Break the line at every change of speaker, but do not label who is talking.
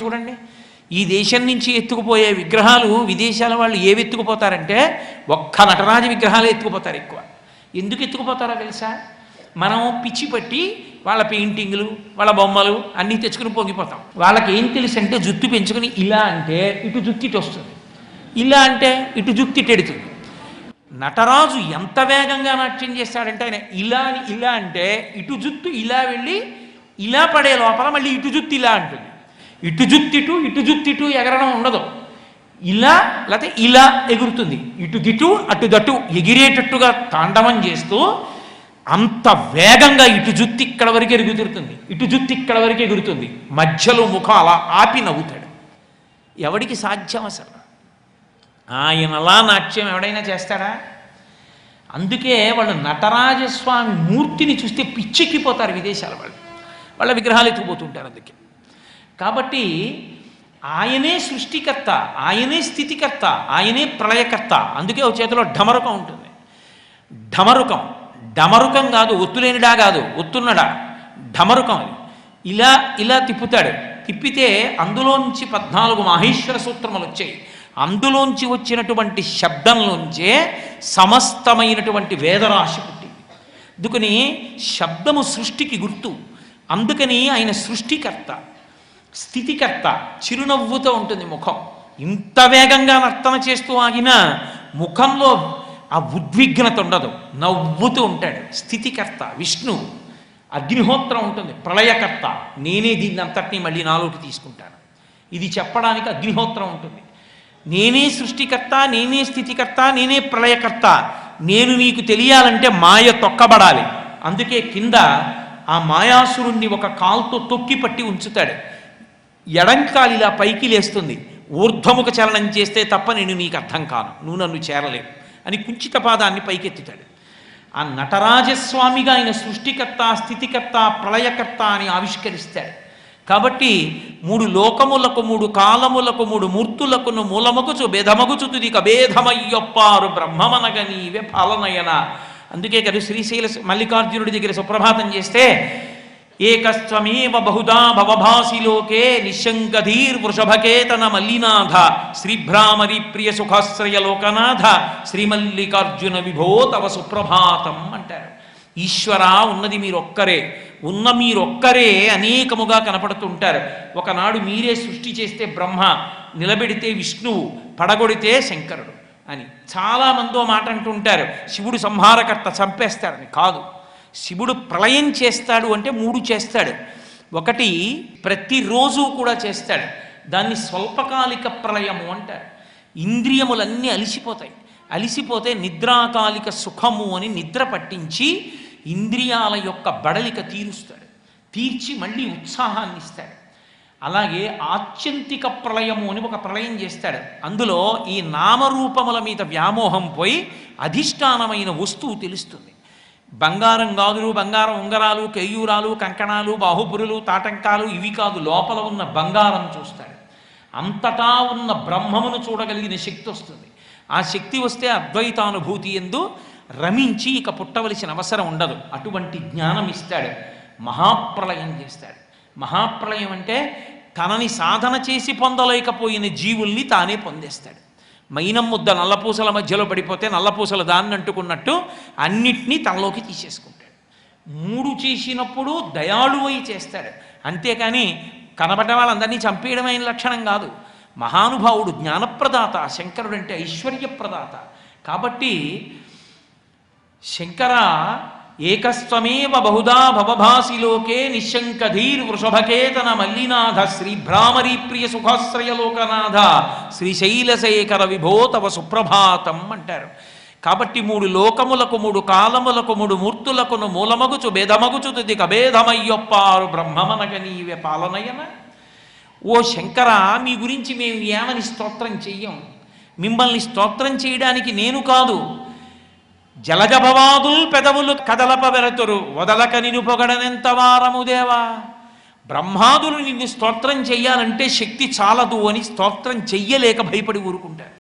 చూడండి, ఈ దేశం నుంచి ఎత్తుకుపోయే విగ్రహాలు విదేశాల వాళ్ళు ఏవి ఎత్తుకుపోతారంటే ఒక్క నటరాజ విగ్రహాలే ఎత్తుకుపోతారు ఎక్కువ. ఎందుకు ఎత్తుకుపోతారో తెలుసా? మనం పిచ్చి పట్టి వాళ్ళ పెయింటింగ్లు వాళ్ళ బొమ్మలు అన్నీ తెచ్చుకుని పొంగిపోతాం. వాళ్ళకి ఏం తెలుసు అంటే జుత్తు పెంచుకుని ఇలా అంటే ఇటు జుత్తిటి వస్తుంది, ఇలా అంటే ఇటు జుత్తిటి ఎడుతుంది. నటరాజు ఎంత వేగంగా నాట్యం చేస్తాడంటే ఆయన ఇలా అంటే ఇటు జుత్తు ఇలా వెళ్ళి ఇలా పడే లోపల మళ్ళీ ఇటు జుత్తు ఇలా అంటుంది. ఇటు జుత్తిటు ఎగరడం ఉండదు, ఇలా లేకపోతే ఇలా ఎగురుతుంది. ఇటు గిటు అటు దటు ఎగిరేటట్టుగా తాండవం చేస్తూ అంత వేగంగా ఇటు జుత్తి ఇక్కడ వరకు ఎగురుతుంది, ఇటు జుత్తి ఇక్కడ వరకు ఎగురుతుంది. మధ్యలో ముఖం అలా ఆపి నవ్వుతాడు. ఎవడికి సాధ్యం అసలు? ఆయనలా నాట్యం ఎవడైనా చేస్తాడా? అందుకే వాళ్ళు నటరాజస్వామి మూర్తిని చూస్తే పిచ్చెక్కిపోతారు విదేశాల వాళ్ళు. వాళ్ళ విగ్రహాలు ఎత్తుకుపోతుంటారు. అందుకే కాబట్టి ఆయనే సృష్టికర్త, ఆయనే స్థితికర్త, ఆయనే ప్రళయకర్త. అందుకే ఒక చేతిలో ఢమరుకం ఉంటుంది. డమరుకం కాదు, ఒత్తులేనిడా కాదు, ఒత్తున్నడా ఢమరుకం. ఇలా ఇలా తిప్పుతాడు. తిప్పితే అందులోంచి 14 మాహేశ్వర సూత్రములు వచ్చాయి. అందులోంచి వచ్చినటువంటి శబ్దంలోంచే సమస్తమైనటువంటి వేదరాశి పుట్టింది. అందుకని శబ్దము సృష్టికి గుర్తు. అందుకని ఆయన సృష్టికర్త, స్థితికర్త. చిరునవ్వుతో ఉంటుంది ముఖం. ఇంత వేగంగా నర్తన చేస్తూ ఆగిన ముఖంలో ఆ ఉద్విగ్నత ఉండదు, నవ్వుతూ ఉంటాడు. స్థితికర్త విష్ణు. అగ్నిహోత్రం ఉంటుంది, ప్రళయకర్త. నేనే దీన్ని అంతటినీ మళ్ళీ నాలోకి తీసుకుంటాను. ఇది చెప్పడానికి అగ్నిహోత్రం ఉంటుంది. నేనే సృష్టికర్త, నేనే స్థితికర్త, నేనే ప్రళయకర్త. నేను నీకు తెలియాలంటే మాయ తొక్కబడాలి. అందుకే కింద ఆ మాయాసురుణ్ణి ఒక కాలుతో తొక్కి పట్టి ఉంచుతాడు. ఎడంకాలు ఇలా పైకి లేస్తుంది. ఊర్ధ్వముఖ చలనం చేస్తే తప్ప నేను నీకు అర్థం కాను, నువ్వు నన్ను చేరలేవు అని కుంచిత పాదాన్ని పైకెత్తుతాడు. ఆ నటరాజస్వామిగా ఆయన సృష్టికర్త, స్థితికర్త, ప్రళయకర్త అని ఆవిష్కరిస్తాడు. కాబట్టి 3 లోకములకు 3 కాలములకు 3 మూర్తులకును మూలమగుచు భేదమగుచు తుది కభేదమయ్యొప్పారు బ్రహ్మమనగ నీవే పాలనయన. అందుకే కదా శ్రీశైల మల్లికార్జునుడి దగ్గర సుప్రభాతం చేస్తే ఏకస్త్వమేవ బహుదా భవభాసి లోకే నిశంకధీర్ వృషభకేతన మల్లినాథ శ్రీభ్రామరి ప్రియ సుఖాశ్రయ లోకనాథ శ్రీమల్లికార్జున విభో తవ సుప్రభాతం అంటారు. ఈశ్వర ఉన్నది మీరొక్కరే, ఉన్న మీరొక్కరే అనేకముగా కనపడుతుంటారు. ఒకనాడు మీరే సృష్టి చేస్తే బ్రహ్మ, నిలబెడితే విష్ణువు, పడగొడితే శంకరుడు అని. చాలామందో మాట అంటుంటారు శివుడు సంహారకర్త, చంపేస్తాడని. కాదు, శివుడు ప్రళయం చేస్తాడు అంటే 3 చేస్తాడు. ఒకటి ప్రతిరోజు కూడా చేస్తాడు, దాన్ని స్వల్పకాలిక ప్రళయము అంటారు. ఇంద్రియములన్నీ అలిసిపోతే నిద్రాకాలిక సుఖము అని నిద్ర పట్టించి ఇంద్రియాల యొక్క బడలిక తీరుస్తాడు, తీర్చి మళ్ళీ ఉత్సాహాన్ని ఇస్తాడు. అలాగే ఆత్యంతిక ప్రళయము అని ఒక ప్రళయం చేస్తాడు. అందులో ఈ నామరూపముల మీద వ్యామోహం పోయి అధిష్టానమైన వస్తువు తెలుస్తుంది. బంగారం గాజులు, బంగారం ఉంగరాలు, కేయూరాలు, కంకణాలు, బాహుపురులు, తాటంకాలు ఇవి కాదు, లోపల ఉన్న బంగారం చూస్తాడు. అంతటా ఉన్న బ్రహ్మమును చూడగలిగిన శక్తి వస్తుంది. ఆ శక్తి వస్తే అద్వైతానుభూతి ఎందు రమించి ఇక పుట్టవలసిన అవసరం ఉండదు. అటువంటి జ్ఞానం ఇస్తాడు. మహాప్రళయం చేస్తాడు. మహాప్రళయం అంటే తనని సాధన చేసి పొందలేకపోయిన జీవుల్ని తానే పొందేస్తాడు. మైనం ముద్ద నల్లపూసల మధ్యలో పడిపోతే నల్లపూసలు దాన్ని అంటుకున్నట్టు అన్నిటినీ తనలోకి తీసేసుకుంటాడు. 3 చేసినప్పుడు దయాళువై చేస్తాడు. అంతేకాని కనబడ్డ వాళ్ళందరినీ చంపేయడమైన లక్షణం కాదు. మహానుభావుడు, జ్ఞానప్రదాత. శంకరుడు అంటే ఐశ్వర్యప్రదాత. కాబట్టి శంకర ఏకస్త్వమేవ బహుదా భవభాసి లోకే నిశంకధీర్ వృషభకేతన మల్లినాథ శ్రీభ్రామరీ ప్రియ సుఖాశ్రయ లోకనాథ శ్రీశైలశేఖర విభో తవ సుప్రభాతం అంటారు. కాబట్టి 3 లోకములకు 3 కాలములకు 3 మూర్తులకును మూలమగుచు భేదమగుచు తుది కభేదమయ్యొప్పారు బ్రహ్మమనగ నీవే పాలనయన. ఓ శంకర, మీ గురించి మేము ఏమని స్తోత్రం చెయ్యం. మిమ్మల్ని స్తోత్రం చేయడానికి నేను కాదు, జలజభవాదుల్ పెదవులు కదలప వెరతురు వదలక నిన్ను పొగడనెంత వారము దేవా. బ్రహ్మాదులు నిన్ను స్తోత్రం చెయ్యాలంటే శక్తి చాలదు అని స్తోత్రం చెయ్యలేక భయపడి ఊరుకుంటారు.